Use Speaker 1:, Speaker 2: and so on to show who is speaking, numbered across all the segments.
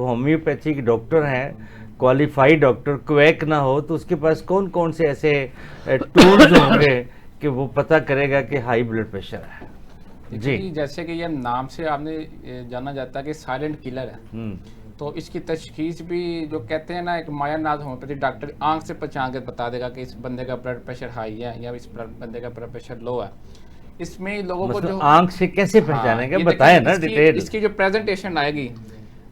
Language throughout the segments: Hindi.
Speaker 1: होम्योपैथिक डॉक्टर हैं, क्वालिफाइड डॉक्टर, क्वैक ना हो, तो उसके पास कौन कौन से ऐसे टूल्स होंगे कि वो पता करेगा कि हाई ब्लड प्रेशर है?
Speaker 2: देखिए जी, जैसे कि ये नाम से आपने जाना जाता है कि साइलेंट किलर है, तो इसकी तशखीस भी जो कहते हैं ना, एक मायानाज होम्योपैथी डॉक्टर आंख से पहचान के बता देगा कि इस बंदे का ब्लड प्रेशर हाई है या इस बंदे का ब्लड प्रेशर लो है। इसमें लोगों को
Speaker 1: मतलब
Speaker 2: जो
Speaker 1: आंख से कैसे
Speaker 2: हाँ,
Speaker 1: पहचानेंगे,
Speaker 2: ये
Speaker 1: बताएं
Speaker 2: देखें
Speaker 1: ना
Speaker 2: इसकी
Speaker 1: डिटेल।
Speaker 2: इसकी जो प्रेजेंटेशन आएगी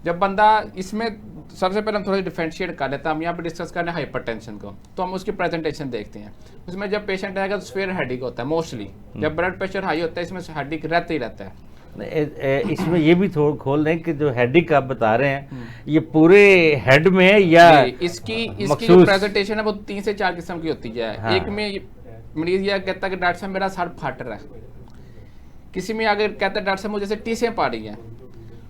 Speaker 2: जब बंदा इसमें, सबसे पहले हम थोड़ा डिफरेंशिएट कर लेते हैं। हम यहाँ पे डिस्कस कर रहे हैं हाइपरटेंशन को, तो हम उसकी प्रेजेंटेशन देखते हैं। उसमें जब पेशेंट आएगा तो स्फेयर हेडिक होता है मोस्टली। जब ब्लड प्रेशर हाई होता है इसमें हेडिक रहता ही रहता है।
Speaker 1: इसमें ये भी थोड़ा खोल दें कि जो हेडिक आप बता रहे हैं ये पूरे हेड में है या
Speaker 2: नहीं, इसकी जो
Speaker 1: मखसूस?
Speaker 2: प्रेजेंटेशन है वो 3 से 4 किस्म की होती है।
Speaker 1: हाँ।
Speaker 2: एक में मरीज यह कहता है कि डॉक्टर साहब मेरा सर फट रहा है। किसी में अगर कहता है डॉक्टर साहब मुझे जैसे टीसें पा रही हैं,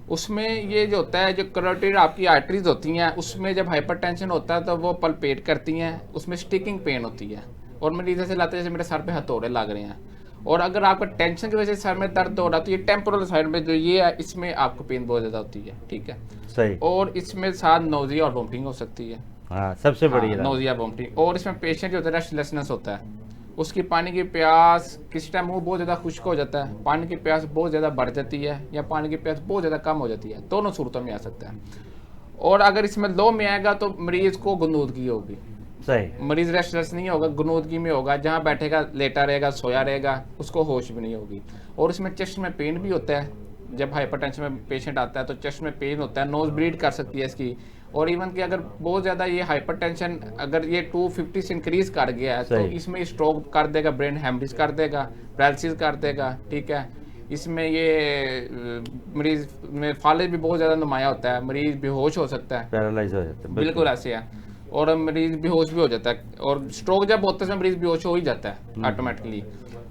Speaker 2: उसमें ये जो होता है, जो करोटिड आपकी आर्टरीज होती हैं, उसमें जब हाइपरटेंशन होता है तो वो पल्पेट करती हैं, उसमें स्टिकिंग पेन होती है और मरीज ऐसे लाते हैं जैसे मेरे सर पे हथौड़े लग रहे हैं। और अगर आपका टेंशन की वजह से सर में दर्द हो रहा है तो ये टेम्पोरल साइड में जो ये है इसमें आपको पेन बहुत ज़्यादा होती है, ठीक है।
Speaker 1: सही।
Speaker 2: और इसमें साथ नोजिया और वोमिटिंग हो सकती है।
Speaker 1: हाँ, सबसे बड़ी
Speaker 2: हाँ,
Speaker 1: इलाज।
Speaker 2: Nausea vomiting. और इसमें पेशेंट जो होता है रेस्टलेसनेस होता है, उसकी पानी की प्यास, किसी टाइम मुंह बहुत ज़्यादा खुश्क हो जाता है, पानी की प्यास बहुत ज़्यादा बढ़ जाती है, या पानी की प्यास बहुत ज़्यादा कम हो जाती है। दोनों सूरतों में आ सकता है। और अगर इसमें लो में आएगा तो मरीज को गुनूदगी होगी।
Speaker 1: सही।
Speaker 2: मरीज रेस्टलेस नहीं होगा, गुनूदगी में होगा, जहाँ बैठेगा लेटा रहेगा, सोया रहेगा, उसको होश भी नहीं होगी। और इसमें चेस्ट में पेन भी होता है। जब हाइपरटेंशन में पेशेंट आता है तो चेस्ट में पेन होता है, नोज ब्लीड कर सकती है इसकी। और इवन कि अगर बहुत ज़्यादा ये हाइपरटेंशन अगर ये 250 से इंक्रीज कर गया है तो
Speaker 1: सही।
Speaker 2: इसमें स्ट्रोक कर देगा, ब्रेन हेमरेज कर देगा, पैरालिसिस कर देगा, ठीक है। इसमें ये मरीज में फालिज भी बहुत ज़्यादा नुमाया होता है, मरीज बेहोश हो सकता है,
Speaker 1: पैरालाइज हो जाता है,
Speaker 2: बिल्कुल ऐसे है। और मरीज बेहोश भी हो जाता है, और स्ट्रोक जब होता है मरीज बेहोश हो ही जाता है ऑटोमेटिकली।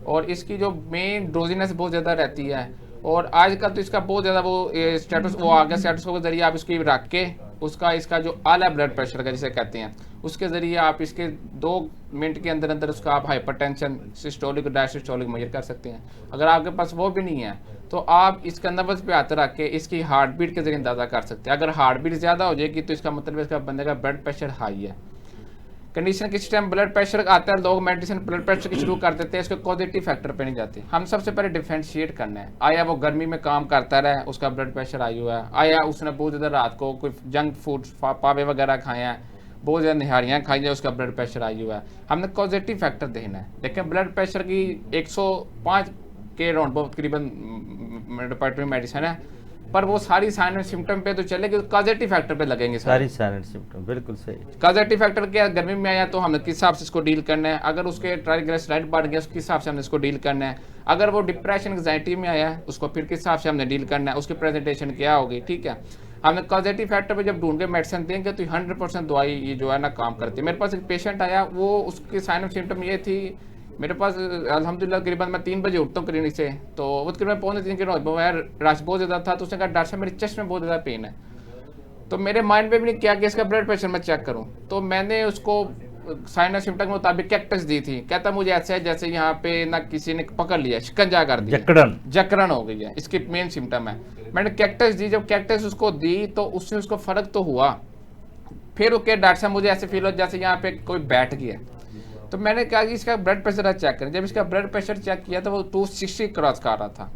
Speaker 2: और इसकी जो मेन ड्रोजीनेस बहुत ज़्यादा रहती है। और आजकल तो इसका बहुत ज़्यादा वो स्टेटस वो आ गया, स्टेटस के जरिए आप इसकी रख के उसका इसका जो आला ब्लड प्रेशर का जिसे कहते हैं, उसके ज़रिए आप इसके 2 मिनट के अंदर अंदर उसका आप हाइपरटेंशन, सिस्टोलिक और डायस्टोलिक मेजर कर सकते हैं। अगर आपके पास वो भी नहीं है तो आप इसका नब्ज पे हाथ रख के इसकी हार्ट बीट के जरिए अंदाज़ा कर सकते हैं। अगर हार्ट बीट ज़्यादा हो जाएगी तो इसका मतलब है इसका बंदे का ब्लड प्रेशर हाई है। कंडीशन किस टाइम ब्लड प्रेशर आता है, लोग मेडिसिन ब्लड प्रेशर की शुरू कर देते हैं, इसके कॉजेटिव फैक्टर पे नहीं जाते। हम सबसे पहले डिफरेंशिएट करना है, आया वो गर्मी में काम करता रहा उसका ब्लड प्रेशर हाई हुआ है, आया उसने बहुत ज़्यादा रात को कोई जंक फूड पावे वगैरह खाए हैं, बहुत ज़्यादा निहारियाँ खाई हैं, उसका ब्लड प्रेशर हाई हुआ है। हमने कॉजेटिव फैक्टर देखना है। देखिए ब्लड प्रेशर की 105 के राउंड बहुत तकरीबन डिपार्टमेंट मेडिसिन है, पर वो सारी साइन एंड सिम्टम पे तो चलेगी, कॉजेटिव फैक्टर पे लगेंगे
Speaker 1: सारी साइन एंड सिम्टम, बिल्कुल सही।
Speaker 2: कॉजेटिव फैक्टर क्या, गर्मी में आया तो हमने किस हिसाब से इसको डील करना है। अगर उसके ट्राइग्लिसराइड बढ़ गया उसके हिसाब से हमने इसको डील करना है। अगर वो डिप्रेशन एंग्जाइटी में आया है उसको फिर किस हिसाब से हमने डील करना है, उसकी प्रेजेंटेशन क्या होगी, ठीक है। हमने कॉजेटिव फैक्टर पे जब ढूंढ के मेडिसिन देंगे तो 100% दवाई ये जो है ना काम करती है। मेरे पास एक पेशेंट आया, वो उसकी साइन एंड सिम्टम ये थी, मेरे पास अल्हम्दुलिल्लाह करीबन मैं 3 बजे उठता हूँ क्लिनिक से, तो वो तकरीबन 2:45 के रोज रश बहुत ज़्यादा था। तो उसने कहा डॉक्टर साहब मेरे चेस्ट में बहुत ज़्यादा पेन है। तो मेरे माइंड में भी नहीं किया कि इसका ब्लड प्रेशर मैं चेक करूं। तो मैंने उसको साइन एंड सिम्टम के मुताबिक कैक्टस दी थी। कहता मुझे ऐसा है जैसे यहाँ पे ना किसी ने पकड़ लिया, शिकंजा कर दिया, जकड़न हो गई है, इसकी मेन सिम्टम है। मैंने कैक्टस दी, जब कैक्टस उसको दी तो उससे उसको फ़र्क तो हुआ। फिर ओके डॉक्टर साहब मुझे ऐसे फील हो जैसे यहाँ पे कोई बैठ गया। तो मैंने कहा कि इसका ब्लड प्रेशर चेक करें। जब इसका ब्लड प्रेशर चेक किया तो वो 260 क्रॉस कर रहा था।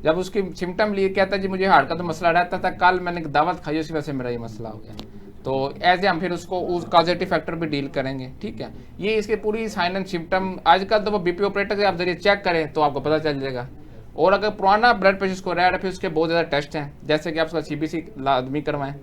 Speaker 2: जब उसकी सिम्टम लिए कहता जी मुझे हार्ट का तो मसला रहता था, कल मैंने दावत खाई उसकी वजह से मेरा ये मसला हो गया। तो ऐसे हम फिर उसको उस कॉजेटिव फैक्टर भी डील करेंगे, ठीक है। ये इसके पूरी साइन एंड सिम्टम, आजकल तो वो बीपी ऑपरेटर से आप जरिए चेक करें तो आपको पता चल जाएगा। और अगर पुराना ब्लड प्रेशर स्कोर है फिर उसके बहुत ज़्यादा टेस्ट हैं, जैसे कि आप उसका CBC लाजमी करवाएं,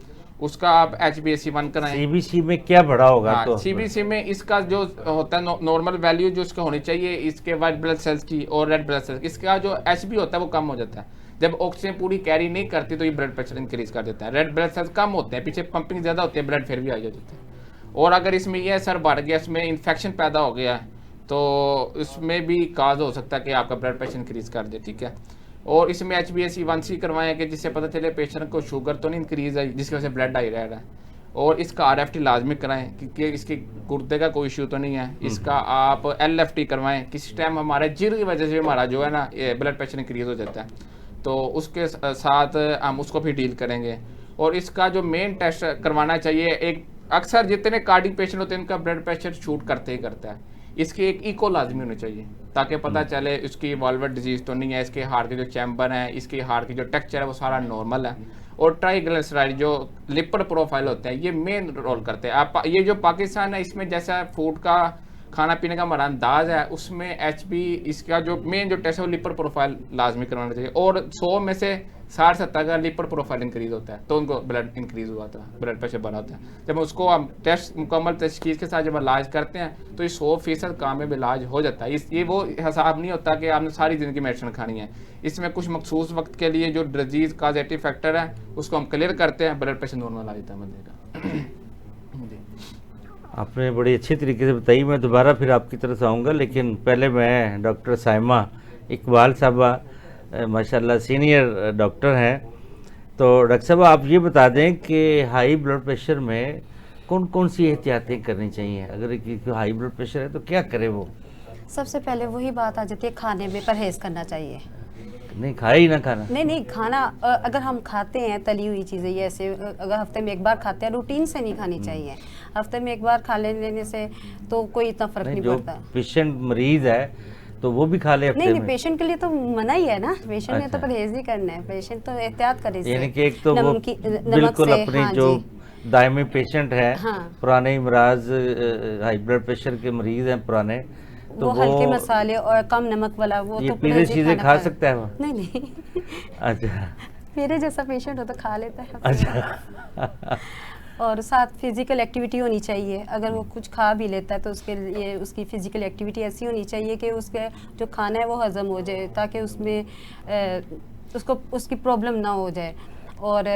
Speaker 2: उसका आप HbA1c कराएं।
Speaker 1: CBC में क्या बड़ा होगा?
Speaker 2: हाँ,
Speaker 1: तो
Speaker 2: CBC में इसका जो होता है नॉर्मल वैल्यू जो इसका होनी चाहिए इसके वाइट ब्लड सेल्स की और रेड ब्लड सेल्स, इसका जो HB होता है वो कम हो जाता है। जब ऑक्सीजन पूरी कैरी नहीं करती तो ये ब्लड प्रेशर इंक्रीज कर देता है। रेड ब्लड सेल्स कम होते हैं, पीछे पंपिंग ज़्यादा होती है, ब्लड फिर भी आ जाता है। और अगर इसमें यह असर बढ़ गया, इसमें इन्फेक्शन पैदा हो गया तो इसमें भी काज हो सकता है कि आपका ब्लड प्रेशर इंक्रीज कर दे, ठीक है। और इसमें HbA1c करवाएं कि जिससे पता चले पेशेंट को शुगर तो नहीं इंक्रीज है जिसकी वजह से ब्लड हाई रह रहा है। और इसका RFT लाजमी कराएं क्योंकि इसके गुर्दे का कोई इशू तो नहीं है। इसका आप LFT करवाएं, किसी टाइम हमारे जिर की वजह से हमारा जो है ना ब्लड प्रेशर इंक्रीज हो जाता है, तो उसके साथ हम उसको भी डील करेंगे। और इसका जो मेन टेस्ट करवाना चाहिए, एक अक्सर जितने कार्डिक पेशेंट होते हैं इनका ब्लड प्रेशर शूट करते ही करता है, इसकी एक इको लाजमी होनी चाहिए ताकि पता चले इसकी वॉल्वर डिजीज तो नहीं है, इसके हार्ट के जो चैम्बर हैं, इसके हार्ट की जो टेक्सचर है वो सारा नॉर्मल है। और ट्राइग्लिसराइड जो लिपिड प्रोफाइल होते हैं ये मेन रोल करते हैं। आप ये जो पाकिस्तान है इसमें जैसा फूड का खाना पीने का हमारा अंदाज है उसमें HB इसका जो मेन जो टेस्ट है वो लिपिड प्रोफाइल लाजमी करवाना चाहिए। और 100 में से 60-70 का लिपिड प्रोफाइल इंक्रीज होता है तो उनको ब्लड इंक्रीज हुआ था, ब्लड प्रेशर बना होता है। जब उसको हम टेस्ट मुकम्मल तशखीस के साथ जब इलाज करते हैं तो ये 100% कामयाब इलाज हो जाता है। ये वो हिसाब नहीं होता कि आपने सारी ज़िंदगी मेडिसिन खानी है, इसमें कुछ मखसूस वक्त के लिए जो डिजीज काजेटिव फैक्टर है उसको हम क्लियर करते हैं, ब्लड प्रेशर नॉर्मल आ जाता है बंदे का।
Speaker 1: आपने बड़ी अच्छी तरीके से बताई। मैं दोबारा फिर आपकी तरफ आऊँगा, लेकिन पहले मैं डॉक्टर साइमा इकबाल साहबा माशाल्लाह सीनियर डॉक्टर हैं, तो डॉक्टर साहब आप ये बता दें कि हाई ब्लड प्रेशर में कौन कौन सी एहतियातें करनी चाहिए? अगर हाई ब्लड प्रेशर है तो क्या करे वो?
Speaker 3: सबसे पहले वही बात आ जाती है, खाने में परहेज़ करना चाहिए।
Speaker 1: नहीं खाया ही ना खाना?
Speaker 3: नहीं खाना अगर हम खाते हैं तली हुई चीज़ें, ये ऐसे अगर हफ्ते में एक बार खाते हैं, रूटीन से नहीं खानी चाहिए। हफ्ते में एक बार खा लेने से तो कोई इतना फर्क नहीं पड़ता।
Speaker 1: पेशेंट मरीज है तो वो भी खा ले हफ्ते
Speaker 3: नहीं
Speaker 1: में?
Speaker 3: पेशेंट के लिए तो मना ही है ना, पेशेंट ने तो
Speaker 1: अच्छा।
Speaker 3: परहेज ही करना है, पेशेंट तो एहतियात करे इससे।
Speaker 1: यानी कि एक तो वो
Speaker 3: नमक
Speaker 1: बिल्कुल
Speaker 3: से,
Speaker 1: अपनी
Speaker 3: हाँ
Speaker 1: जो
Speaker 3: जी।
Speaker 1: दायमी पेशेंट है,
Speaker 3: हाँ।
Speaker 1: पुराने इमराज हाई ब्लड प्रेशर के मरीज हैं पुराने, तो
Speaker 3: वो हल्के मसाले और कम नमक वाला वो
Speaker 1: ये
Speaker 3: तो
Speaker 1: पीले
Speaker 3: परहेज ही
Speaker 1: चीजें
Speaker 3: खाना
Speaker 1: खा
Speaker 3: पड़ेगा।
Speaker 1: सकता है वो?
Speaker 3: नहीं
Speaker 1: अच्छा
Speaker 3: मेरे जैसा पेशेंट हो तो खा लेता है।
Speaker 1: अच्छा
Speaker 3: और साथ फिजिकल एक्टिविटी होनी चाहिए। अगर वो कुछ खा भी लेता है तो उसके लिए उसकी फिजिकल एक्टिविटी ऐसी होनी चाहिए कि उसके जो खाना है वो हजम हो जाए, ताकि उसमें उसको उसकी प्रॉब्लम ना हो जाए। और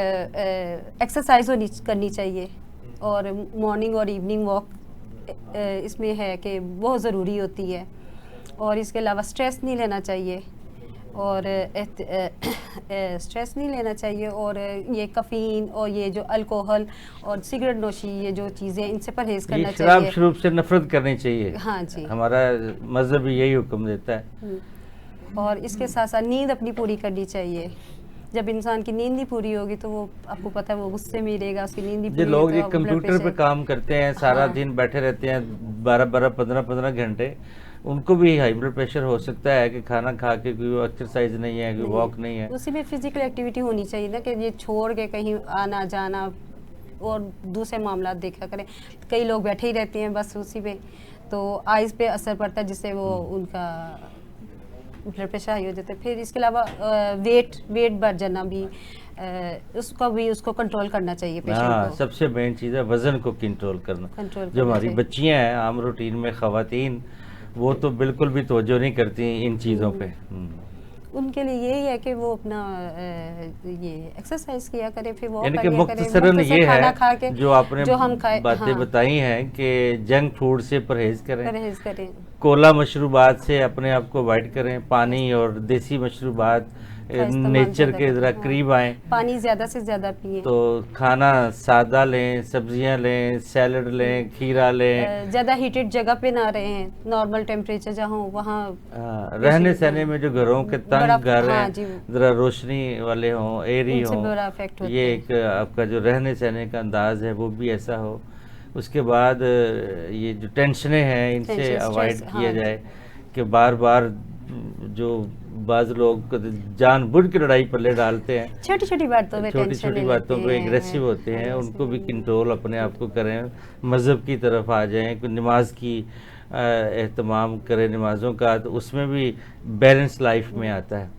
Speaker 3: एक्सरसाइज करनी चाहिए, और मॉर्निंग और इवनिंग वॉक इसमें है कि बहुत ज़रूरी होती है। और इसके अलावा स्ट्रेस नहीं लेना चाहिए, और स्ट्रेस नहीं लेना चाहिए, और ये कफ़ीन और ये जो अल्कोहल और सिगरेट नोशी, ये जो चीज़ें इनसे परहेज़
Speaker 1: ये
Speaker 3: करना
Speaker 1: शराब
Speaker 3: चाहिए।
Speaker 1: शरूब से नफरत करनी चाहिए।
Speaker 3: हाँ जी।
Speaker 1: हमारा मजहब भी यही हुक्म देता है।
Speaker 3: और इसके साथ साथ नींद अपनी पूरी करनी चाहिए। जब इंसान की नींद नहीं पूरी होगी तो वो आपको पता है वो गुस्से में ही रहेगा, उसकी नींद नहीं
Speaker 1: जो
Speaker 3: पूरी
Speaker 1: लोग
Speaker 3: होगी
Speaker 1: ये
Speaker 3: तो ब्लड
Speaker 1: कंप्यूटर पे
Speaker 3: प्रेशर।
Speaker 1: काम करते हैं सारा
Speaker 3: हाँ।
Speaker 1: दिन बैठे रहते हैं 12-12, 15-15 घंटे, उनको भी हाई ब्लड प्रेशर हो सकता है कि खाना खा के कोई एक्सरसाइज नहीं है, कोई वॉक नहीं है।
Speaker 3: उसी में फिजिकल एक्टिविटी होनी चाहिए ना, कि ये छोड़ के कहीं आना जाना और दूसरे मामला देखा करें। कई लोग बैठे ही रहते हैं बस उसी पे, तो आइज़ पे असर पड़ता है जिससे वो उनका ब्लड प्रेशर हाई हो जाता है। फिर इसके अलावा वेट बढ़ जाना भी, उसको कंट्रोल करना चाहिए पेशेंट
Speaker 1: हाँ,
Speaker 3: को।
Speaker 1: सबसे मेन चीज़ है वजन को कंट्रोल करना। जो हमारी
Speaker 3: चाहिए।
Speaker 1: बच्चियां हैं आम रूटीन में खवातीन, वो तो बिल्कुल भी तवज्जो नहीं करती इन चीज़ों पे।
Speaker 3: उनके लिए यही है कि वो अपना ये एक्सरसाइज किया करें, फिर वो
Speaker 1: यानी कि मुख्तसरन ये
Speaker 3: खाना खा
Speaker 1: है
Speaker 3: के
Speaker 1: जो आपने
Speaker 3: जो हम खाए,
Speaker 1: बातें
Speaker 3: हाँ,
Speaker 1: बताई हैं कि जंक फूड से परहेज करें,
Speaker 3: परहेज करें।
Speaker 1: कोला मशरूबात से अपने आप को अवॉइड करें, पानी और देसी मशरूबात
Speaker 3: इस्तेमाल
Speaker 1: नेचर
Speaker 3: ज़्यादा
Speaker 1: के ज़रा
Speaker 3: करें,
Speaker 1: करीब आएँ।
Speaker 3: पानी ज़्यादा से ज़्यादा पिए।
Speaker 1: तो खाना सादा लें, सब्जियां लें, सैलड लें, खीरा लें।
Speaker 3: ज़्यादा हीटेड जगह पे ना रहे हैं, नॉर्मल टेम्परेचर जहाँ हो वहाँ
Speaker 1: रहने सहने में जो घरों के
Speaker 3: बड़ा-
Speaker 1: तंग घर
Speaker 3: हाँ
Speaker 1: हैं,
Speaker 3: जी,
Speaker 1: ज़रा रोशनी वाले हों, एरी
Speaker 3: उनसे
Speaker 1: हों,
Speaker 3: बड़ा इफेक्ट होता
Speaker 1: ये
Speaker 3: है।
Speaker 1: एक आपका जो रहने सहने का अंदाज है वो भी ऐसा हो। उसके बाद ये जो टेंशनें हैं इनसे
Speaker 3: टेंशन,
Speaker 1: अवॉइड
Speaker 3: स्ट्रेस,
Speaker 1: किया
Speaker 3: हाँ।
Speaker 1: जाए कि बार बार जो बाज़ लोग जानबूझ के लड़ाई पल्ले डालते हैं,
Speaker 3: छोटी छोटी बातों में
Speaker 1: छोटी
Speaker 3: टेंशन
Speaker 1: छोटी
Speaker 3: ले
Speaker 1: बातों
Speaker 3: लेते
Speaker 1: पे
Speaker 3: हैं,
Speaker 1: एग्रेसिव होते हैं,
Speaker 3: aggressive
Speaker 1: उनको भी
Speaker 3: होते हैं।
Speaker 1: कंट्रोल अपने आप को करें, मज़हब की तरफ आ जाएं, कोई नमाज की एहतमाम करें, नमाज़ों का, तो उसमें भी बैलेंस लाइफ में आता है।